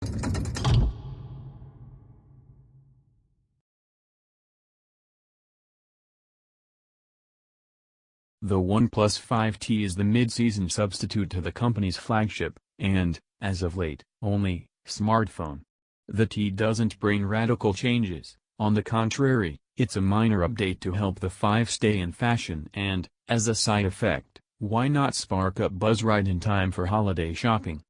The OnePlus 5T is the mid-season substitute to the company's flagship, and, as of late, only, smartphone. The T doesn't bring radical changes, on the contrary, it's a minor update to help the 5 stay in fashion and, as a side effect, why not spark up buzz right in time for holiday shopping?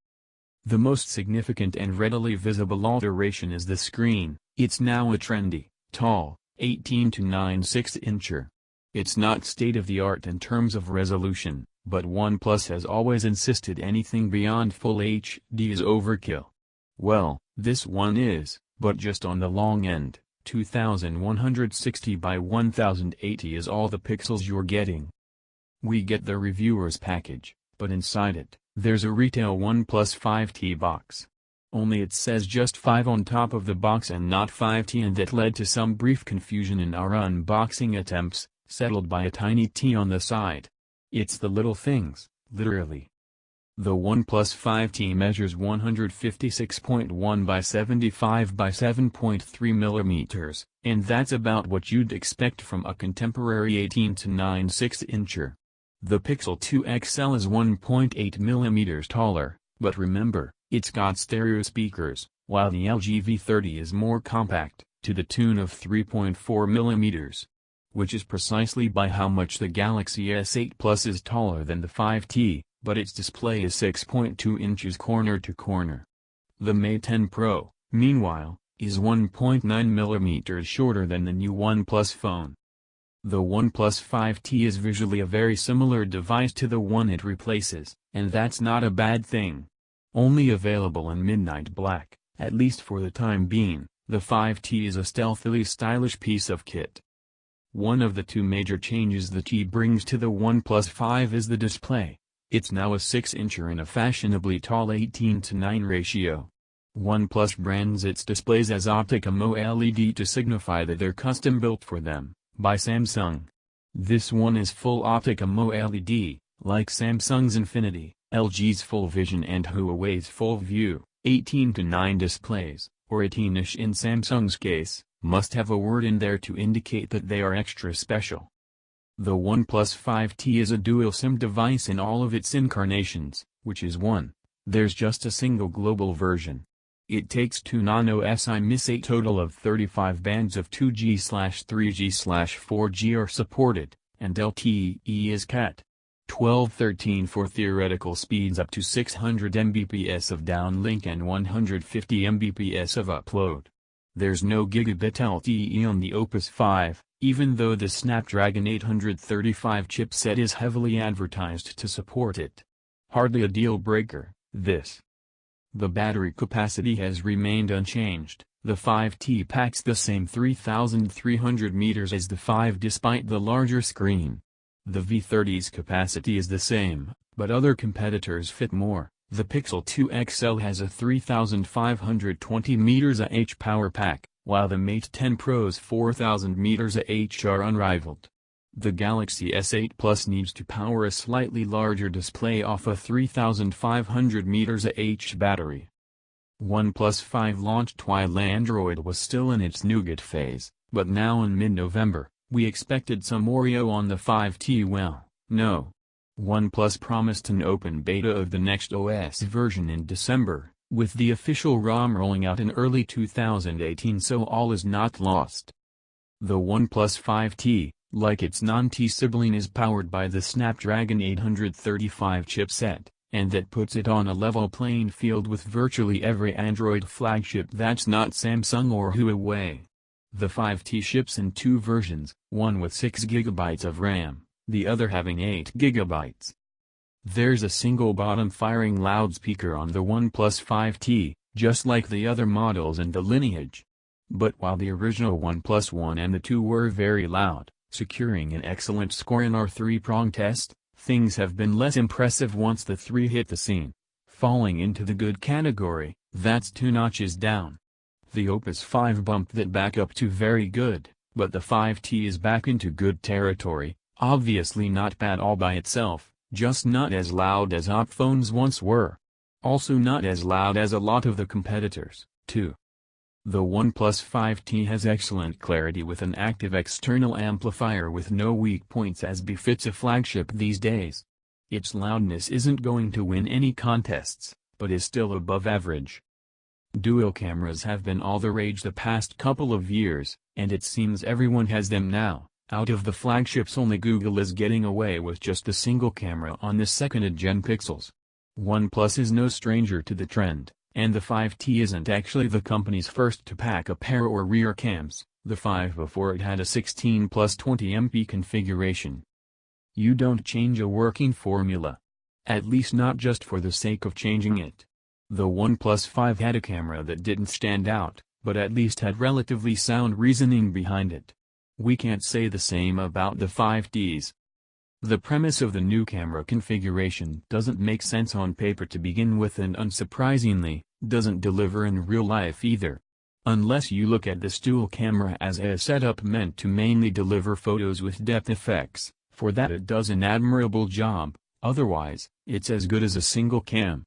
The most significant and readily visible alteration is the screen. It's now a trendy, tall, 18 to 9 6-incher. It's not state-of-the-art in terms of resolution, but OnePlus has always insisted anything beyond Full HD is overkill. Well, this one is, but just on the long end. 2160 by 1080 is all the pixels you're getting. We get the reviewer's package, but inside it, there's a retail OnePlus 5T box. Only it says just 5 on top of the box and not 5T, and that led to some brief confusion in our unboxing attempts, settled by a tiny T on the side. It's the little things, literally. The OnePlus 5T measures 156.1 by 75 by 7.3 mm, and that's about what you'd expect from a contemporary 18 to 9 6-incher. The Pixel 2 XL is 1.8 mm taller, but remember, it's got stereo speakers, while the LG V30 is more compact, to the tune of 3.4 mm. Which is precisely by how much the Galaxy S8 Plus is taller than the 5T, but its display is 6.2 inches corner to corner. The Mate 10 Pro, meanwhile, is 1.9 mm shorter than the new OnePlus phone. The OnePlus 5T is visually a very similar device to the one it replaces, and that's not a bad thing. Only available in midnight black, at least for the time being, the 5T is a stealthily stylish piece of kit. One of the two major changes the T brings to the OnePlus 5 is the display. It's now a 6-incher in a fashionably tall 18 to 9 ratio. OnePlus brands its displays as Optic-MO LED to signify that they're custom-built for them, by Samsung. This one is full Optic-MO LED, like Samsung's Infinity, LG's Full Vision and Huawei's Full View. 18 to 9 displays, or 18-ish in Samsung's case, must have a word in there to indicate that they are extra special. The OnePlus 5T is a dual SIM device in all of its incarnations, which is one. There's just a single global version. It takes 2 nano SIM-MIS. A total of 35 bands of 2G/3G/4G are supported, and LTE is Cat 12/13 for theoretical speeds up to 600 Mbps of downlink and 150 Mbps of upload. There's no gigabit LTE on the Opus 5, even though the Snapdragon 835 chipset is heavily advertised to support it. Hardly a deal breaker, this. The battery capacity has remained unchanged. The 5T packs the same 3,300 mAh as the 5 despite the larger screen. The V30's capacity is the same, but other competitors fit more. The Pixel 2 XL has a 3,520 mAh power pack, while the Mate 10 Pro's 4,000 mAh are unrivaled. The Galaxy S8 Plus needs to power a slightly larger display off a 3,500 mAh battery. OnePlus 5 launched while Android was still in its nougat phase, but now in mid-November, we expected some Oreo on the 5T. Well, no. OnePlus promised an open beta of the next OS version in December, with the official ROM rolling out in early 2018, so all is not lost. The OnePlus 5T, like its non-T sibling, is powered by the Snapdragon 835 chipset, and that puts it on a level playing field with virtually every Android flagship that's not Samsung or Huawei. The 5T ships in two versions, one with 6 GB of RAM, the other having 8 GB. There's a single bottom-firing loudspeaker on the OnePlus 5T, just like the other models in the lineage. But while the original OnePlus 1 and the 2 were very loud, securing an excellent score in our 3-prong test, things have been less impressive once the 3 hit the scene. Falling into the good category, that's 2 notches down. The Opus 5 bumped that back up to very good, but the 5T is back into good territory, obviously not bad all by itself, just not as loud as Op phones once were. Also not as loud as a lot of the competitors, too. The OnePlus 5T has excellent clarity with an active external amplifier with no weak points as befits a flagship these days. Its loudness isn't going to win any contests, but is still above average. Dual cameras have been all the rage the past couple of years, and it seems everyone has them now. Out of the flagships, only Google is getting away with just the single camera on the second-gen Pixels. OnePlus is no stranger to the trend, and the 5T isn't actually the company's first to pack a pair or rear cams. The 5 before it had a 16 plus 20 MP configuration. You don't change a working formula. At least not just for the sake of changing it. The OnePlus 5 had a camera that didn't stand out, but at least had relatively sound reasoning behind it. We can't say the same about the 5Ts. The premise of the new camera configuration doesn't make sense on paper to begin with, and unsurprisingly, doesn't deliver in real life either. Unless you look at this dual camera as a setup meant to mainly deliver photos with depth effects, for that it does an admirable job, otherwise, it's as good as a single cam.